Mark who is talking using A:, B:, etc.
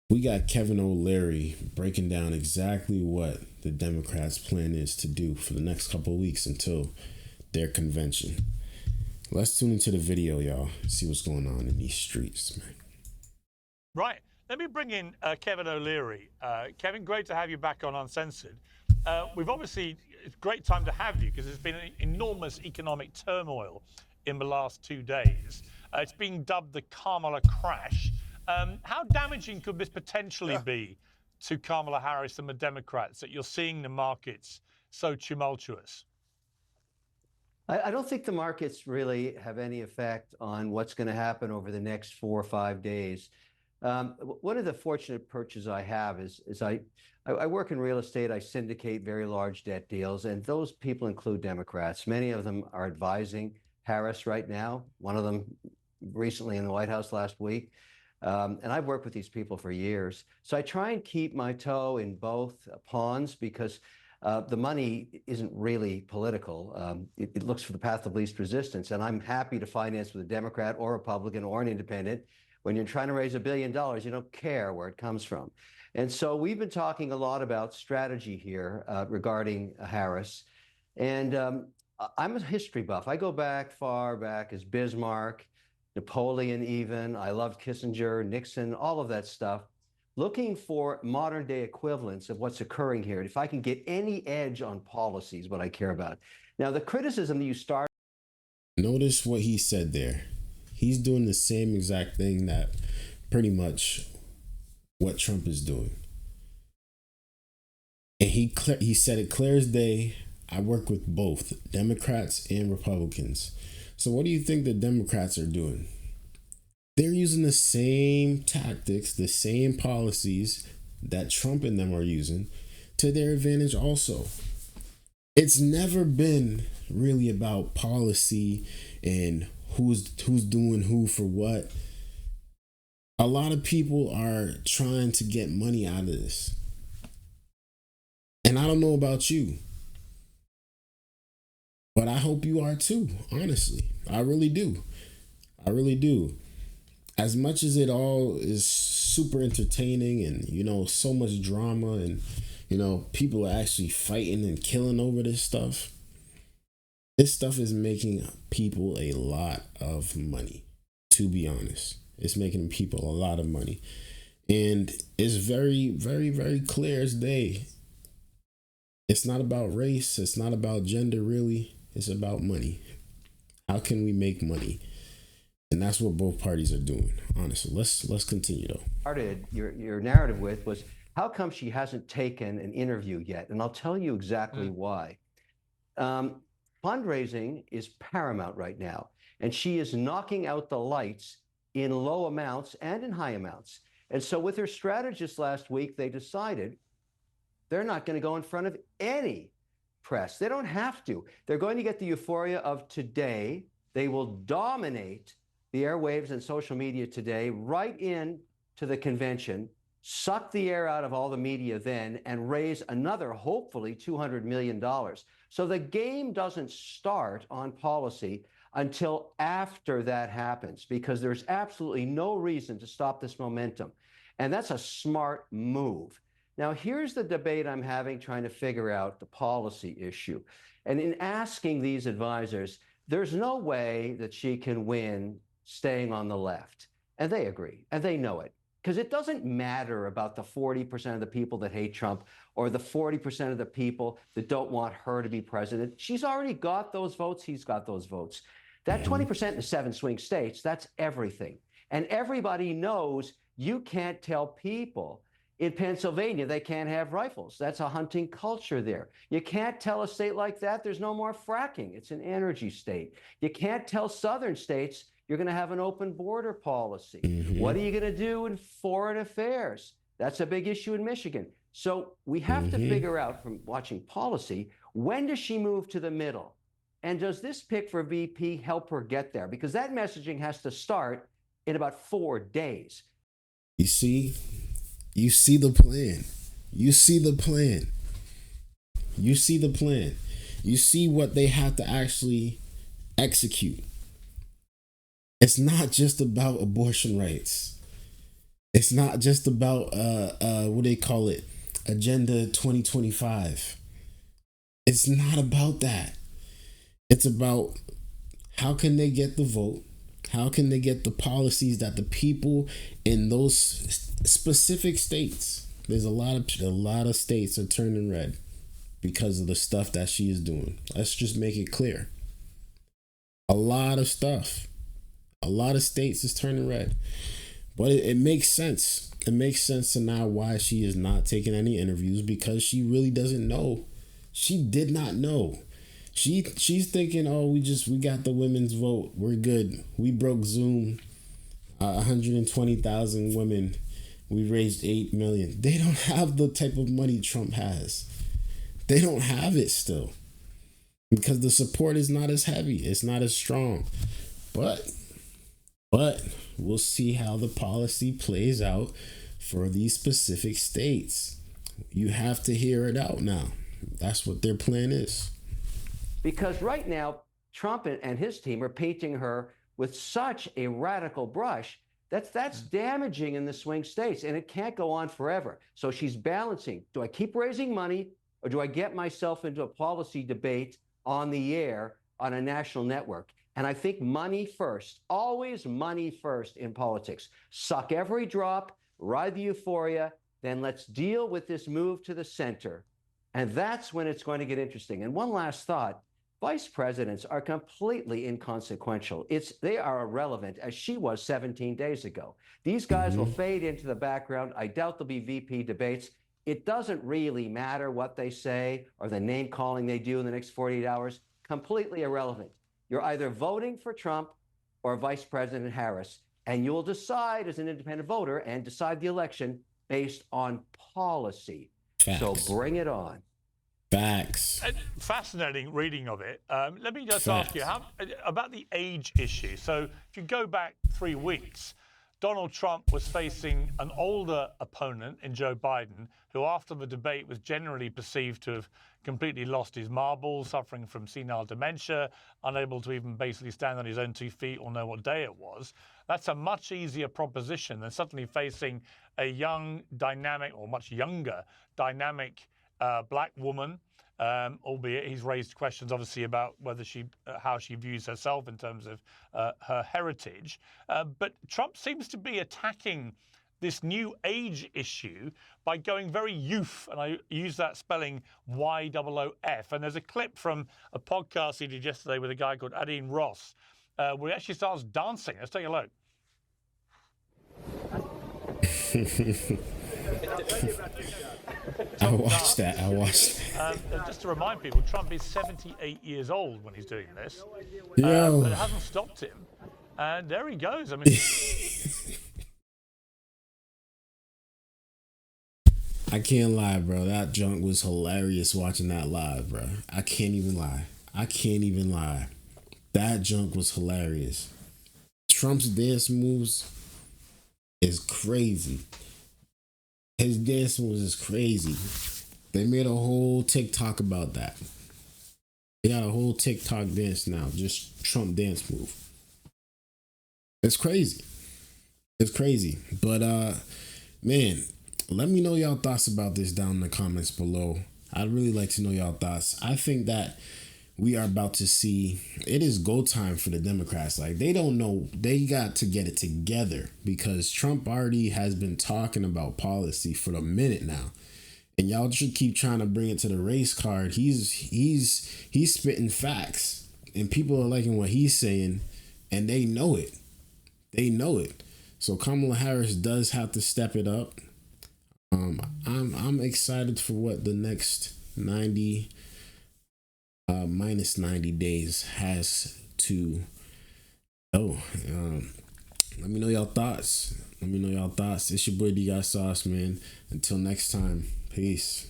A: We got Kevin O'Leary breaking down exactly what the Democrats' plan is to do for the next couple of weeks until their convention. Let's tune into the video, y'all. See what's going on in these streets, man.
B: Right. Let me bring in Kevin O'Leary. Kevin, great to have you back on Uncensored. We've obviously, it's a great time to have you because there's been an enormous economic turmoil in the last 2 days. It's being dubbed the Kamala crash. How damaging could this potentially be to Kamala Harris and the Democrats that you're seeing the markets so tumultuous?
C: I don't think the markets really have any effect on what's going to happen over the next 4 or 5 days. One of the fortunate perches I have is I work in real estate. I syndicate very large debt deals, and those people include Democrats. Many of them are advising Harris right now. One of them recently in the White House last week. And I've worked with these people for years. So I try and keep my toe in both ponds because the money isn't really political. It looks for the path of least resistance. And I'm happy to finance with a Democrat or Republican or an independent. When you're trying to raise $1 billion, you don't care where it comes from. And so we've been talking a lot about strategy here regarding Harris. And I'm a history buff. I go back far back as Bismarck, Napoleon even. I loved Kissinger, Nixon, all of that stuff. Looking for modern day equivalents of what's occurring here. If I can get any edge on policy is what I care about. Now, the criticism that you start.
A: Notice what he said there. He's doing the same exact thing that pretty much what Trump is doing. And he said it clear as day. I work with both Democrats and Republicans. So what do you think the Democrats are doing? They're using the same tactics, the same policies that Trump and them are using to their advantage also. It's never been really about policy and who's doing who for what. A lot of people are trying to get money out of this. And I don't know about you, but I hope you are too, honestly. I really do. I really do. As much as it all is super entertaining and, so much drama and, people are actually fighting and killing over this stuff is making people a lot of money, to be honest. It's making people a lot of money. And it's very, very, very clear as day. It's not about race. It's not about gender, really. It's about money. How can we make money? And that's what both parties are doing, honestly. Let's continue, though.
C: Started your narrative with was, how come she hasn't taken an interview yet? And I'll tell you exactly why. Fundraising is paramount right now, and she is knocking out the lights in low amounts and in high amounts. And so with her strategists last week, they decided they're not going to go in front of any press. They don't have to. They're going to get the euphoria of today. They will dominate the airwaves and social media today, right in to the convention, suck the air out of all the media then, and raise another, hopefully, $200 million. So the game doesn't start on policy until after that happens, because there's absolutely no reason to stop this momentum. And that's a smart move. Now, here's the debate I'm having trying to figure out the policy issue. And in asking these advisors, there's no way that she can win staying on the left. And they agree, and they know it. Because it doesn't matter about the 40% of the people that hate Trump or the 40% of the people that don't want her to be president. She's already got those votes. He's got those votes. That 20% in the 7 swing states, that's everything. And everybody knows you can't tell people in Pennsylvania they can't have rifles. That's a hunting culture there. You can't tell a state like that there's no more fracking. It's an energy state. You can't tell southern states you're going to have an open border policy. What are you going to do in foreign affairs? That's a big issue in Michigan. So we have to figure out from watching policy, when does she move to the middle? And does this pick for VP help her get there? Because that messaging has to start in about 4 days.
A: You see the plan. You see the plan. You see the plan. You see what they have to actually execute. It's not just about abortion rights. It's not just about what they call it, Agenda 2025. It's not about that. It's about how can they get the vote? How can they get the policies that the people in those specific states? There's a lot of states are turning red because of the stuff that she is doing. Let's just make it clear. A lot of stuff. A lot of states is turning red. But it makes sense. It makes sense to now why she is not taking any interviews, because she really doesn't know. She did not know. She's thinking, oh, we got the women's vote. We're good. We broke Zoom. 120,000 women. We raised 8 million. They don't have the type of money Trump has. They don't have it still, because the support is not as heavy. It's not as strong. But we'll see how the policy plays out for these specific states. You have to hear it out now. That's what their plan is.
C: Because right now, Trump and his team are painting her with such a radical brush that's damaging in the swing states, and it can't go on forever. So she's balancing. Do I keep raising money, or do I get myself into a policy debate on the air on a national network? And I think money first, always money first in politics. Suck every drop, ride the euphoria, then let's deal with this move to the center. And that's when it's going to get interesting. And one last thought. Vice presidents are completely inconsequential. They are irrelevant, as she was 17 days ago. These guys will fade into the background. I doubt there'll be VP debates. It doesn't really matter what they say or the name calling they do in the next 48 hours. Completely irrelevant. You're either voting for Trump or Vice President Harris, and you'll decide as an independent voter and decide the election based on policy.
A: Facts.
C: So bring it on.
A: Facts.
B: Fascinating reading of it. Let me just ask you about the age issue. So if you go back 3 weeks, Donald Trump was facing an older opponent in Joe Biden, who after the debate was generally perceived to have completely lost his marbles, suffering from senile dementia, unable to even basically stand on his own 2 feet or know what day it was. That's a much easier proposition than suddenly facing a young, dynamic, or much younger, dynamic black woman, albeit he's raised questions obviously about whether how she views herself in terms of her heritage. But Trump seems to be attacking this new age issue by going very youth, and I use that spelling Y-O-O-F. And there's a clip from a podcast he did yesterday with a guy called Adine Ross, where he actually starts dancing. Let's take a look.
A: I watched that.
B: Just to remind people, Trump is 78 years old when he's doing this. But it hasn't stopped him. And there he goes. I mean,
A: I can't lie, bro. That junk was hilarious watching that live, bro. I can't even lie. That junk was hilarious. Trump's dance moves is crazy. His dance moves is crazy. They made a whole TikTok about that. They got a whole TikTok dance now, just Trump dance move. It's crazy. But man, let me know y'all thoughts about this down in the comments below. I'd really like to know y'all thoughts. I think that we are about to see, it is go time for the Democrats. Like, they don't know, they got to get it together, because Trump already has been talking about policy for a minute now. And y'all should keep trying to bring it to the race card. He's spitting facts, and people are liking what he's saying, and they know it. So Kamala Harris does have to step it up. I'm excited for what the next minus 90 days has to go. Let me know y'all thoughts. It's your boy Dgotsauce, man. Until next time, peace.